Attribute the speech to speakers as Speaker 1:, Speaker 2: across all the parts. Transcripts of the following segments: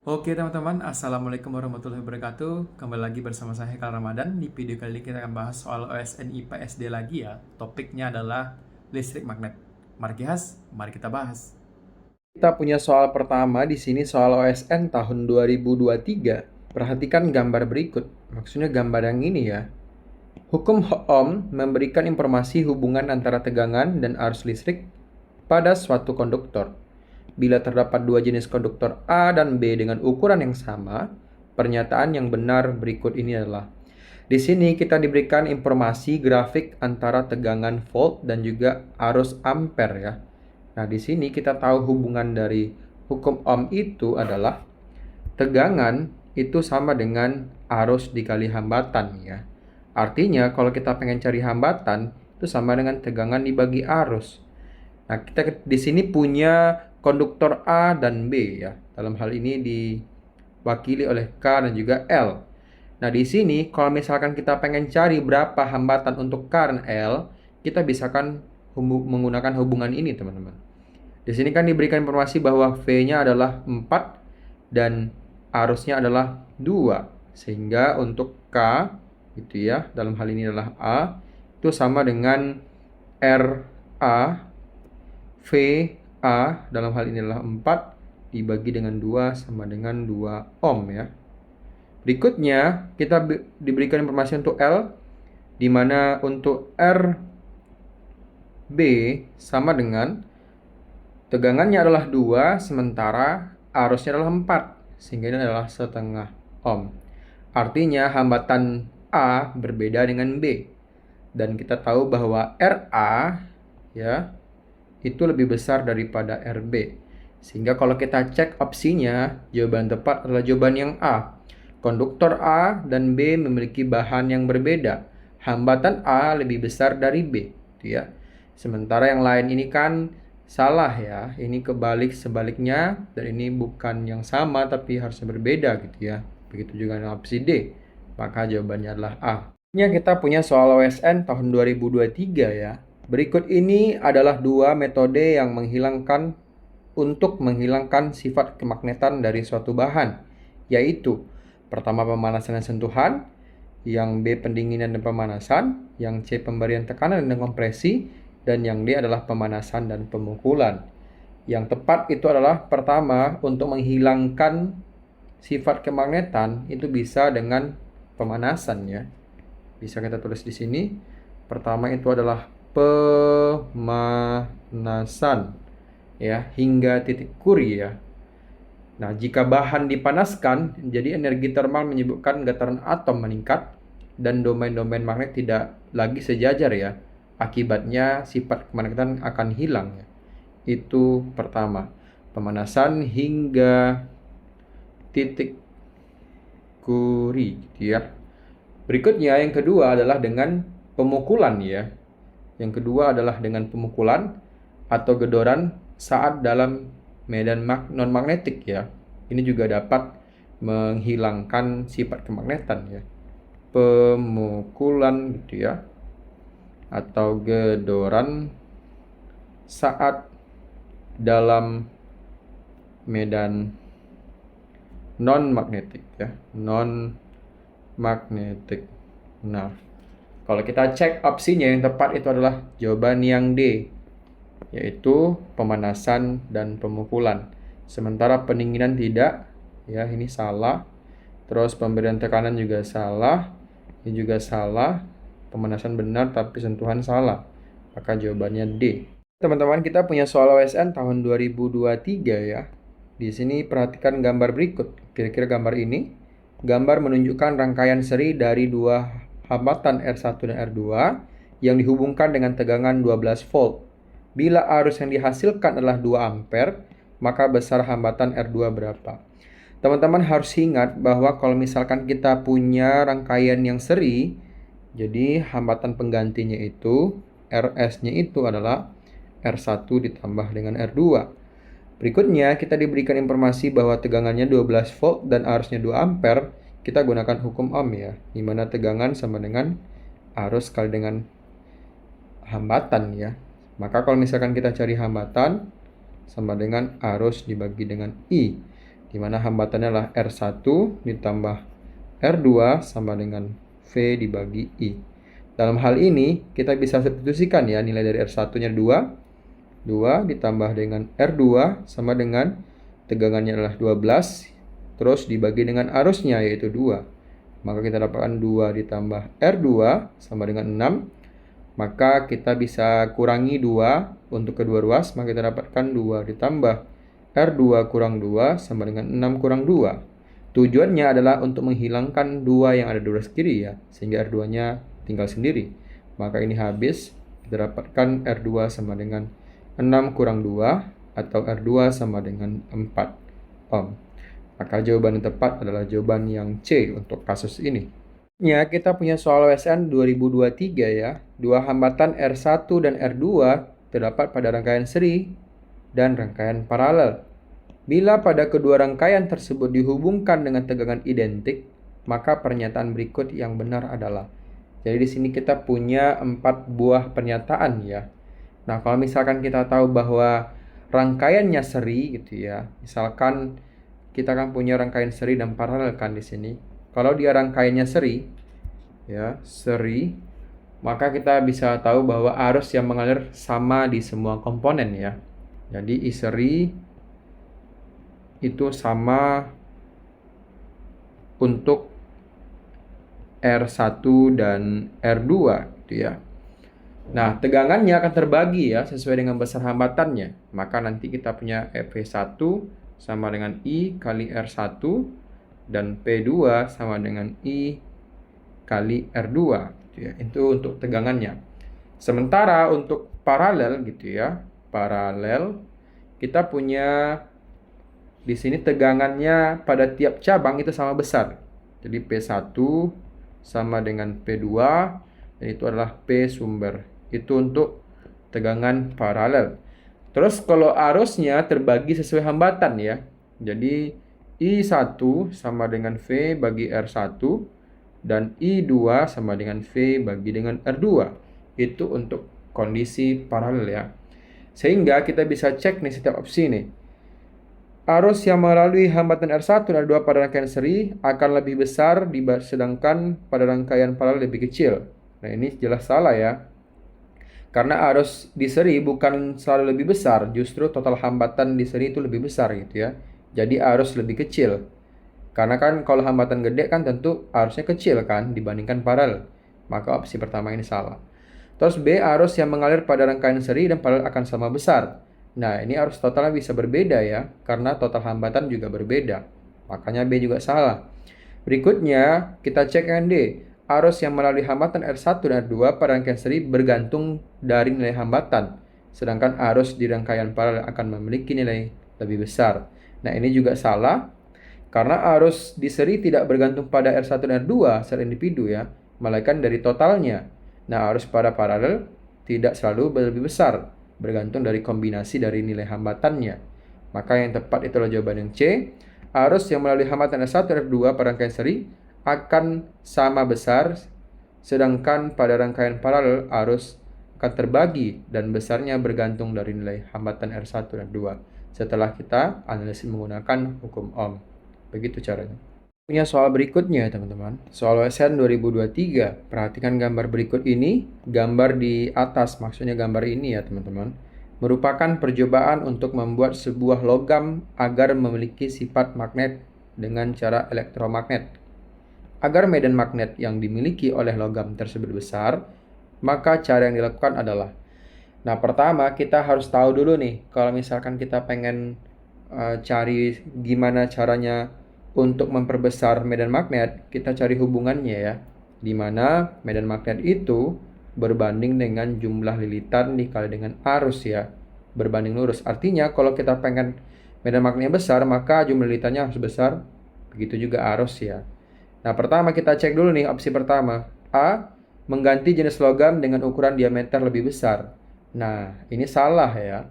Speaker 1: Oke teman-teman, Assalamualaikum warahmatullahi wabarakatuh. Kembali lagi bersama saya Hekal Ramadan. Di video kali ini kita akan bahas soal OSN IPA SD lagi ya. Topiknya adalah listrik magnet. Mari mari kita bahas. Kita punya soal pertama di sini soal OSN tahun 2023. Perhatikan gambar berikut. Maksudnya gambar yang ini ya. Hukum Ohm memberikan informasi hubungan antara tegangan dan arus listrik pada suatu konduktor. Bila terdapat dua jenis konduktor A dan B dengan ukuran yang sama, pernyataan yang benar berikut ini adalah. Di sini kita diberikan informasi grafik antara tegangan volt dan juga arus ampere ya. Nah, di sini kita tahu hubungan dari hukum Ohm itu adalah tegangan itu sama dengan arus dikali hambatan ya. Artinya kalau kita pengen cari hambatan itu sama dengan tegangan dibagi arus. Nah, kita di sini punya konduktor A dan B ya. Dalam hal ini diwakili oleh K dan juga L. Nah, di sini kalau misalkan kita pengen cari berapa hambatan untuk K dan L, kita bisa kan menggunakan hubungan ini, teman-teman. Di sini kan diberikan informasi bahwa V-nya adalah 4 dan arusnya adalah 2. Sehingga untuk K gitu ya, dalam hal ini adalah A, itu sama dengan RA VA dalam hal ini adalah 4 dibagi dengan 2 sama dengan 2 ohm ya. Berikutnya kita diberikan informasi untuk L, di mana untuk RB sama dengan tegangannya adalah 2 sementara arusnya adalah 4 sehingga ini adalah setengah ohm. Artinya hambatan A berbeda dengan B. Dan kita tahu bahwa RA ya itu lebih besar daripada RB. Sehingga kalau kita cek opsinya, jawaban tepat adalah jawaban yang A. Konduktor A dan B memiliki bahan yang berbeda. Hambatan A lebih besar dari B, gitu ya. Sementara yang lain ini kan salah ya. Ini kebalik sebaliknya dan ini bukan yang sama tapi harusnya berbeda gitu ya. Begitu juga dengan opsi D. Maka jawabannya adalah A. Ini kita punya soal OSN tahun 2023 ya. Berikut ini adalah dua metode yang untuk menghilangkan sifat kemagnetan dari suatu bahan, yaitu pertama pemanasan dan sentuhan, yang B pendinginan dan pemanasan, yang C pemberian tekanan dan kompresi, dan yang D adalah pemanasan dan pemukulan. Yang tepat itu adalah pertama untuk menghilangkan sifat kemagnetan itu bisa dengan pemanasan ya. Bisa kita tulis di sini. Pertama itu adalah pemanasan ya hingga titik Curie ya. Nah, jika bahan dipanaskan, jadi energi termal menyebabkan getaran atom meningkat dan domain-domain magnet tidak lagi sejajar ya. Akibatnya sifat kemagnetan akan hilang ya. Itu pertama, pemanasan hingga titik Curie gitu ya. Berikutnya yang kedua adalah dengan pemukulan ya. Yang kedua adalah dengan pemukulan atau gedoran saat dalam medan non-magnetik ya. Ini juga dapat menghilangkan sifat kemagnetan ya. Pemukulan gitu ya. Atau gedoran saat dalam medan non-magnetik ya. Non-magnetik. Nah, kalau kita cek opsinya yang tepat itu adalah jawaban yang D, yaitu pemanasan dan pemukulan. Sementara pendinginan tidak, ya ini salah. Terus pemberian tekanan juga salah, ini juga salah. Pemanasan benar tapi sentuhan salah. Maka jawabannya D. Teman-teman, kita punya soal OSN tahun 2023 ya. Di sini perhatikan gambar berikut. Kira-kira gambar ini. Gambar menunjukkan rangkaian seri dari dua hambatan R1 dan R2 yang dihubungkan dengan tegangan 12 volt. Bila arus yang dihasilkan adalah 2 ampere, maka besar hambatan R2 berapa? Teman-teman harus ingat bahwa kalau misalkan kita punya rangkaian yang seri, jadi hambatan penggantinya itu, RS-nya itu adalah R1 ditambah dengan R2. Berikutnya, kita diberikan informasi bahwa tegangannya 12 volt dan arusnya 2 ampere. Kita gunakan hukum Ohm ya, di mana tegangan sama dengan arus kali dengan hambatan ya. Maka kalau misalkan kita cari hambatan sama dengan arus dibagi dengan I. di mana hambatannya adalah R1 ditambah R2 sama dengan V dibagi I. Dalam hal ini, kita bisa substitusikan ya, nilai dari R1-nya 2. 2 ditambah dengan R2 sama dengan tegangannya adalah 12. Terus dibagi dengan arusnya yaitu 2. Maka kita dapatkan 2 ditambah R2 sama dengan 6. Maka kita bisa kurangi 2 untuk kedua ruas. Maka kita dapatkan 2 ditambah R2 kurang 2 sama dengan 6 kurang 2. Tujuannya adalah untuk menghilangkan 2 yang ada di ruas kiri ya, sehingga R2-nya tinggal sendiri. Maka ini habis, kita dapatkan R2 sama dengan 6 kurang 2 atau R2 sama dengan 4 ohm. Maka jawaban yang tepat adalah jawaban yang C untuk kasus ini. Ya, kita punya soal WSN 2023 ya. Dua hambatan R1 dan R2 terdapat pada rangkaian seri dan rangkaian paralel. Bila pada kedua rangkaian tersebut dihubungkan dengan tegangan identik, maka pernyataan berikut yang benar adalah. Jadi di sini kita punya 4 buah pernyataan ya. Nah, kalau misalkan kita tahu bahwa rangkaiannya seri gitu ya. Misalkan kita kan punya rangkaian seri dan paralel kan di sini. Kalau dia rangkaiannya seri ya, seri, maka kita bisa tahu bahwa arus yang mengalir sama di semua komponen ya. Jadi I seri itu sama untuk R1 dan R2 gitu ya. Nah, tegangannya akan terbagi ya sesuai dengan besar hambatannya. Maka nanti kita punya P1 sama dengan I kali R1 dan P2 sama dengan I kali R2 gitu ya. Itu untuk tegangannya. Sementara untuk paralel gitu ya. Paralel kita punya di sini tegangannya pada tiap cabang itu sama besar. Jadi P1 sama dengan P2 dan itu adalah P sumber. Itu untuk tegangan paralel. Terus kalau arusnya terbagi sesuai hambatan ya. Jadi I1 sama dengan V bagi R1 dan I2 sama dengan V bagi dengan R2. Itu untuk kondisi paralel ya. Sehingga kita bisa cek nih setiap opsi nih. Arus yang melalui hambatan R1 dan R2 pada rangkaian seri akan lebih besar sedangkan pada rangkaian paralel lebih kecil. Nah, ini jelas salah ya. Karena arus di seri bukan selalu lebih besar, justru total hambatan di seri itu lebih besar gitu ya. Jadi arus lebih kecil. Karena kan kalau hambatan gede kan tentu arusnya kecil kan dibandingkan paralel. Maka opsi pertama ini salah. Terus B, arus yang mengalir pada rangkaian seri dan paralel akan sama besar. Nah, ini arus totalnya bisa berbeda ya, karena total hambatan juga berbeda. Makanya B juga salah. Berikutnya, kita cek yang D. Arus yang melalui hambatan R1 dan R2 pada rangkaian seri bergantung dari nilai hambatan. Sedangkan arus di rangkaian paralel akan memiliki nilai lebih besar. Nah, ini juga salah. Karena arus di seri tidak bergantung pada R1 dan R2 secara individu ya, melainkan dari totalnya. Nah, arus pada paralel tidak selalu lebih besar, bergantung dari kombinasi dari nilai hambatannya. Maka yang tepat itulah jawaban yang C. Arus yang melalui hambatan R1 dan R2 pada rangkaian seri akan sama besar, sedangkan pada rangkaian paralel arus akan terbagi dan besarnya bergantung dari nilai hambatan R1 dan R2. Setelah kita analisis menggunakan hukum Ohm. Begitu caranya. Punya soal berikutnya ya teman-teman. Soal WSN 2023. Perhatikan gambar berikut ini. Gambar di atas, maksudnya gambar ini ya teman-teman. Merupakan percobaan untuk membuat sebuah logam agar memiliki sifat magnet dengan cara elektromagnet. Agar medan magnet yang dimiliki oleh logam tersebut besar, maka cara yang dilakukan adalah. Nah, pertama kita harus tahu dulu nih, kalau misalkan kita pengen cari gimana caranya untuk memperbesar medan magnet, kita cari hubungannya ya. Di mana medan magnet itu berbanding dengan jumlah lilitan dikali dengan arus ya. Berbanding lurus. Artinya kalau kita pengen medan magnetnya besar, maka jumlah lilitannya harus besar. Begitu juga arus ya. Nah, pertama kita cek dulu nih opsi pertama. A, mengganti jenis logam dengan ukuran diameter lebih besar. Nah, ini salah ya.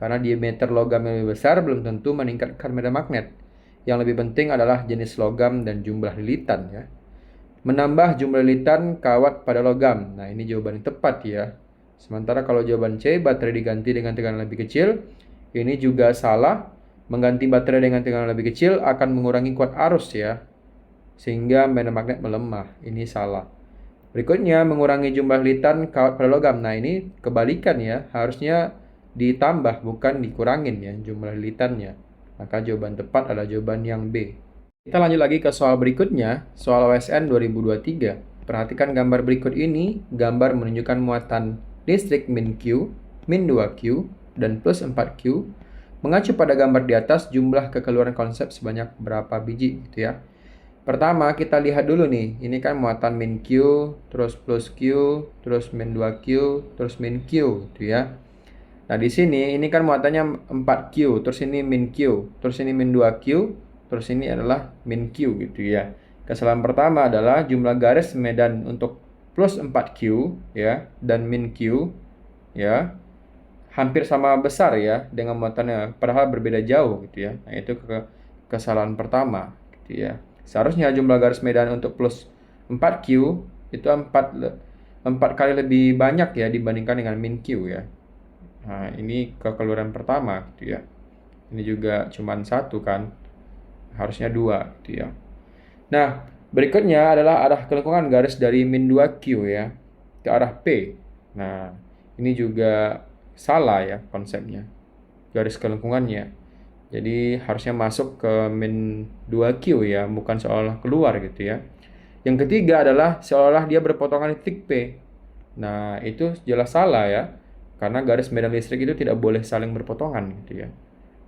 Speaker 1: Karena diameter logam yang lebih besar belum tentu meningkatkan medan magnet. Yang lebih penting adalah jenis logam dan jumlah lilitan ya. Menambah jumlah lilitan kawat pada logam. Nah, ini jawaban yang tepat ya. Sementara kalau jawaban C, baterai diganti dengan tegangan lebih kecil, ini juga salah. Mengganti baterai dengan tegangan lebih kecil akan mengurangi kuat arus ya, sehingga medan magnet melemah. Ini salah. Berikutnya, mengurangi jumlah litan kawat pada logam. Nah, ini kebalikan ya. Harusnya ditambah, bukan dikurangin ya jumlah litannya. Maka jawaban tepat adalah jawaban yang B. Kita lanjut lagi ke soal berikutnya, soal OSN 2023. Perhatikan gambar berikut ini. Gambar menunjukkan muatan listrik min Q, min 2Q, dan plus 4Q. Mengacu pada gambar di atas, jumlah kekeluaran konsep sebanyak berapa biji gitu ya. Pertama, kita lihat dulu nih. Ini kan muatan min Q, terus plus Q, terus min 2Q, terus min Q gitu ya. Nah, di sini ini kan muatannya 4Q, terus ini min Q, terus ini min 2Q, terus ini adalah min Q gitu ya. Kesalahan pertama adalah jumlah garis medan untuk plus 4Q ya dan min Q ya hampir sama besar ya dengan muatannya, padahal berbeda jauh gitu ya. Nah, itu kesalahan pertama gitu ya. Seharusnya jumlah garis medan untuk plus 4Q itu 4 kali lebih banyak ya dibandingkan dengan min Q ya. Nah, ini kekeliruan pertama gitu ya. Ini juga cuman satu kan. Harusnya 2 gitu ya. Nah, berikutnya adalah arah kelengkungan garis dari min 2Q ya ke arah P. Nah, ini juga salah ya konsepnya. Garis kelengkungannya. Jadi harusnya masuk ke min 2Q ya, bukan seolah keluar gitu ya. Yang ketiga adalah seolah dia berpotongan di titik P. Nah, itu jelas salah ya. Karena garis medan listrik itu tidak boleh saling berpotongan gitu ya.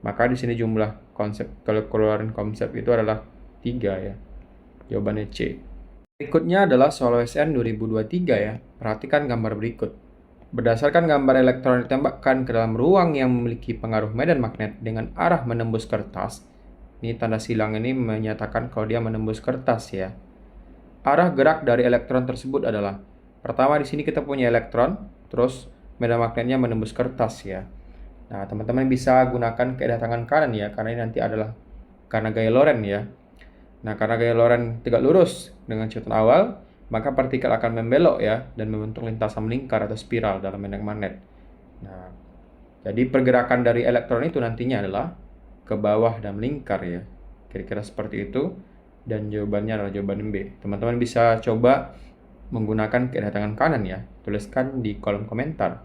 Speaker 1: Maka di sini jumlah konsep keluaran konsep itu adalah 3 ya. Jawabannya C. Berikutnya adalah soal OSN 2023 ya. Perhatikan gambar berikut. Berdasarkan gambar elektron ditembakkan ke dalam ruang yang memiliki pengaruh medan magnet dengan arah menembus kertas. Ini tanda silang ini menyatakan kalau dia menembus kertas ya. Arah gerak dari elektron tersebut adalah, pertama di sini kita punya elektron, terus medan magnetnya menembus kertas ya. Nah, teman-teman bisa gunakan kedatangan kanan ya, karena ini nanti adalah karena gaya Lorentz ya. Nah, karena gaya Lorentz tegak lurus dengan cetutan awal, maka partikel akan membelok ya dan membentuk lintasan melingkar atau spiral dalam medan magnet. Nah, jadi pergerakan dari elektron itu nantinya adalah ke bawah dan melingkar ya. Kira-kira seperti itu dan jawabannya adalah jawaban B. Teman-teman bisa coba menggunakan kedatangan kanan ya. Tuliskan di kolom komentar.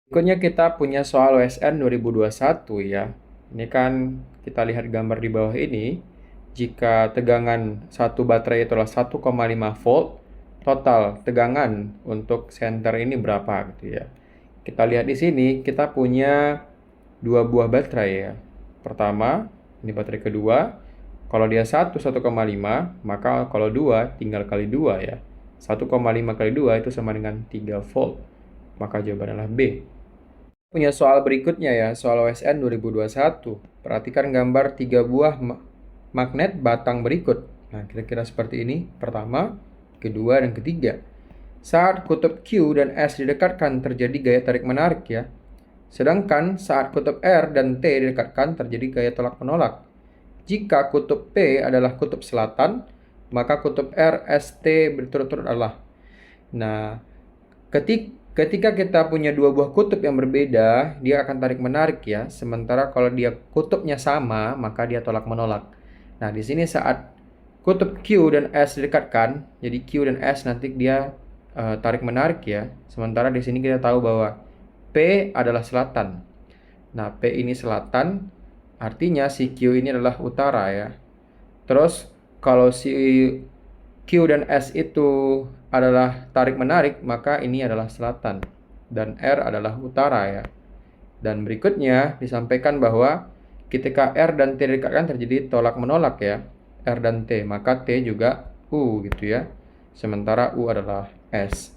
Speaker 1: Berikutnya kita punya soal OSN 2021 ya. Ini kan kita lihat gambar di bawah ini. Jika tegangan satu baterai itu adalah 1,5 volt, total tegangan untuk senter ini berapa gitu ya. Kita lihat di sini kita punya 2 buah baterai ya. Pertama, ini baterai kedua. Kalau dia 1 1,5, maka kalau 2 tinggal kali 2 ya. 1,5 kali 2 itu sama dengan 3 volt. Maka jawabannya adalah B. Punya soal berikutnya ya, soal OSN 2021. Perhatikan gambar 3 buah magnet batang berikut. Nah, kira-kira seperti ini. Pertama, kedua, dan ketiga. Saat kutub Q dan S didekatkan terjadi gaya tarik-menarik ya. Sedangkan saat kutub R dan T didekatkan terjadi gaya tolak-menolak. Jika kutub P adalah kutub selatan, maka kutub R, S, T berturut-turut adalah. Nah, ketika kita punya 2 buah kutub yang berbeda, dia akan tarik-menarik ya. Sementara kalau dia kutubnya sama, maka dia tolak-menolak. Nah, di sini saat kutub Q dan S didekatkan, jadi Q dan S nanti dia tarik-menarik ya. Sementara di sini kita tahu bahwa P adalah selatan. Nah, P ini selatan, artinya si Q ini adalah utara ya. Terus kalau si Q dan S itu adalah tarik-menarik, maka ini adalah selatan. Dan R adalah utara ya. Dan berikutnya disampaikan bahwa ketika R dan T didekatkan terjadi tolak-menolak ya. R dan T, maka T juga U gitu ya. Sementara U adalah S.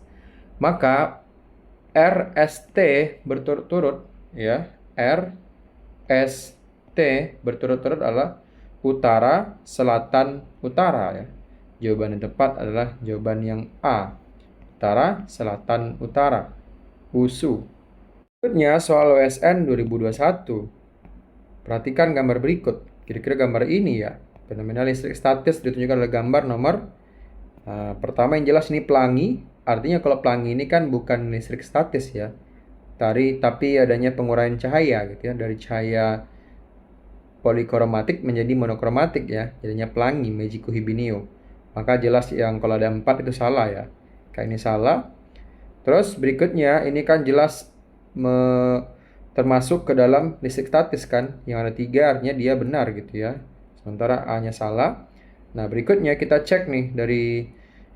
Speaker 1: Maka R, S, T berturut-turut ya. R, S, T berturut-turut adalah utara, selatan, utara ya. Jawaban yang tepat adalah jawaban yang A. Utara, selatan, utara. USU. Berikutnya soal OSN 2021. Perhatikan gambar berikut. Kira-kira gambar ini ya. Fenomena listrik statis ditunjukkan oleh gambar nomor pertama yang jelas ini pelangi. Artinya kalau pelangi ini kan bukan listrik statis ya. Tapi adanya penguraian cahaya gitu ya. Dari cahaya polikromatik menjadi monokromatik ya, jadinya pelangi Meiji Kuhibinio. Maka jelas yang kalau ada 4 itu salah ya. Kayak ini salah. Terus berikutnya ini kan jelas termasuk ke dalam listrik statis kan, yang ada 3 artinya dia benar gitu ya. Sementara A-nya salah. Nah, berikutnya kita cek nih dari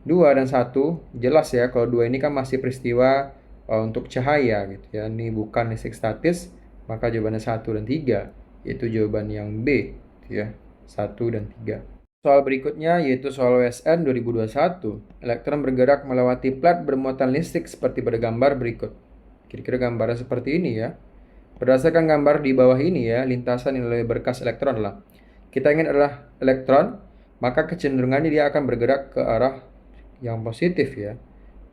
Speaker 1: 2 dan 1, jelas ya kalau 2 ini kan masih peristiwa untuk cahaya gitu ya. Ini bukan listrik statis, maka jawabannya 1 dan 3, yaitu jawaban yang B gitu ya. 1 dan 3. Soal berikutnya yaitu soal USN 2021. Elektron bergerak melewati plat bermuatan listrik seperti pada gambar berikut. Kira-kira gambarnya seperti ini ya. Berdasarkan gambar di bawah ini ya, lintasan nilai berkas elektron lah. Kita ingin adalah elektron, maka kecenderungannya dia akan bergerak ke arah yang positif ya.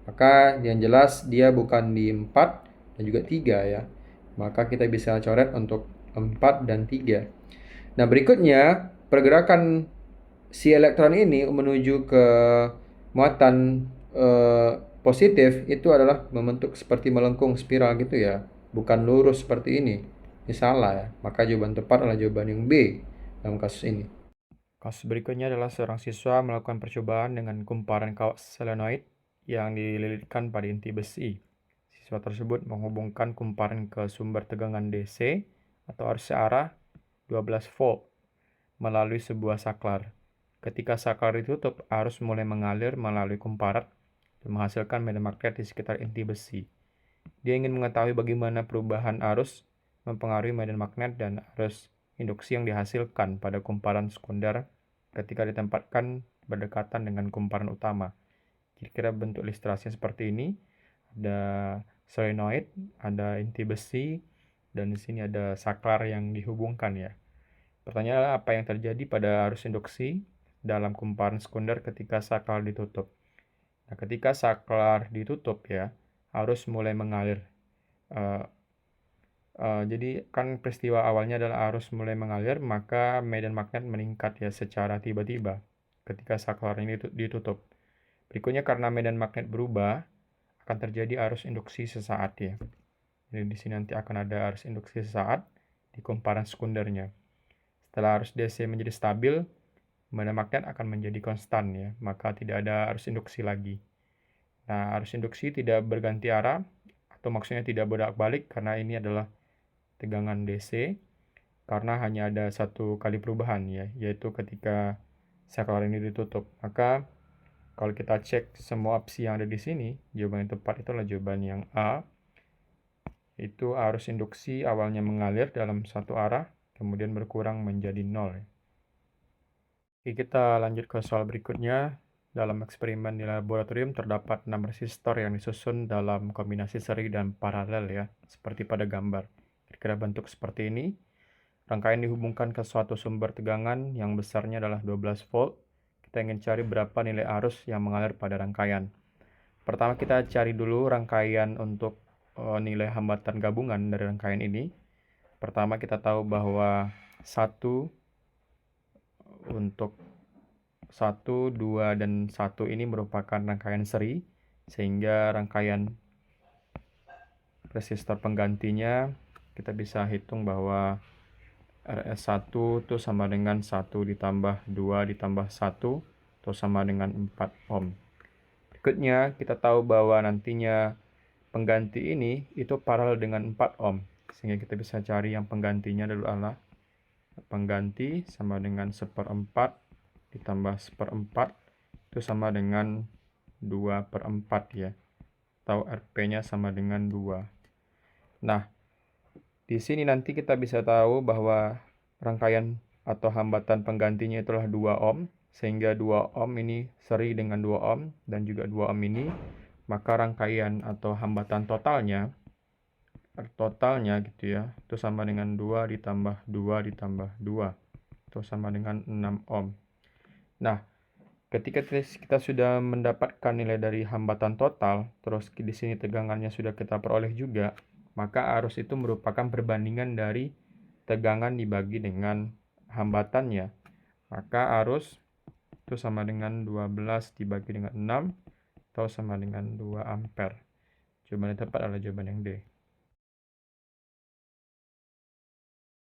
Speaker 1: Maka yang jelas dia bukan di 4 dan juga 3 ya. Maka kita bisa coret untuk 4 dan 3. Nah, berikutnya pergerakan si elektron ini menuju ke muatan positif itu adalah membentuk seperti melengkung spiral gitu ya, bukan lurus seperti ini. Ini salah ya, maka jawaban tepat adalah jawaban yang B dalam kasus ini. Kasus berikutnya adalah seorang siswa melakukan percobaan dengan kumparan kawat solenoid yang dililitkan pada inti besi. Siswa tersebut menghubungkan kumparan ke sumber tegangan DC atau arus searah 12 volt melalui sebuah saklar. Ketika saklar ditutup, arus mulai mengalir melalui kumparan dan menghasilkan medan magnet di sekitar inti besi. Dia ingin mengetahui bagaimana perubahan arus mempengaruhi medan magnet dan arus induksi yang dihasilkan pada kumparan sekunder ketika ditempatkan berdekatan dengan kumparan utama. Kira-kira bentuk ilustrasinya seperti ini. Ada solenoid, ada inti besi, dan di sini ada saklar yang dihubungkan ya. Pertanyaannya adalah apa yang terjadi pada arus induksi dalam kumparan sekunder ketika saklar ditutup. Nah, ketika saklar ditutup ya, arus mulai mengalir. Jadi kan peristiwa awalnya adalah arus mulai mengalir, maka medan magnet meningkat ya secara tiba-tiba ketika saklar ini ditutup. Berikutnya karena medan magnet berubah, akan terjadi arus induksi sesaat ya. Jadi di sini nanti akan ada arus induksi sesaat di kumparan sekundernya. Setelah arus DC menjadi stabil, medan magnet akan menjadi konstan ya, maka tidak ada arus induksi lagi. Nah, arus induksi tidak berganti arah, atau maksudnya tidak bolak-balik karena ini adalah tegangan DC, karena hanya ada satu kali perubahan ya, yaitu ketika saklar ini ditutup. Maka kalau kita cek semua opsi yang ada di sini, jawaban yang tepat itu adalah jawaban yang A, itu arus induksi awalnya mengalir dalam satu arah, kemudian berkurang menjadi 0. Oke, kita lanjut ke soal berikutnya. Dalam eksperimen di laboratorium terdapat 6 resistor yang disusun dalam kombinasi seri dan paralel ya, seperti pada gambar. Kira-kira bentuk seperti ini. Rangkaian dihubungkan ke suatu sumber tegangan yang besarnya adalah 12 volt. Kita ingin cari berapa nilai arus yang mengalir pada rangkaian. Pertama kita cari dulu rangkaian untuk nilai hambatan gabungan dari rangkaian ini. Pertama kita tahu bahwa 1 untuk 1, 2, dan 1 ini merupakan rangkaian seri, sehingga rangkaian resistor penggantinya kita bisa hitung bahwa RS1 itu sama dengan 1 ditambah 2 ditambah 1 atau sama dengan 4 ohm. Berikutnya kita tahu bahwa nantinya pengganti ini itu paralel dengan 4 ohm, sehingga kita bisa cari yang penggantinya adalah pengganti sama dengan 1/4 ditambah 1/4 itu sama dengan 2/4 ya, atau RP-nya sama dengan 2. Nah, di sini nanti kita bisa tahu bahwa rangkaian atau hambatan penggantinya itulah 2 ohm, sehingga 2 ohm ini seri dengan 2 ohm dan juga 2 ohm ini, maka rangkaian atau hambatan totalnya gitu ya, itu sama dengan 2 ditambah 2 ditambah 2, itu sama dengan 6 ohm. Nah, ketika kita sudah mendapatkan nilai dari hambatan total, terus di sini tegangannya sudah kita peroleh juga, maka arus itu merupakan perbandingan dari tegangan dibagi dengan hambatannya. Maka arus itu sama dengan 12 dibagi dengan 6, atau sama dengan 2 ampere. Jawaban yang tepat adalah jawaban yang D.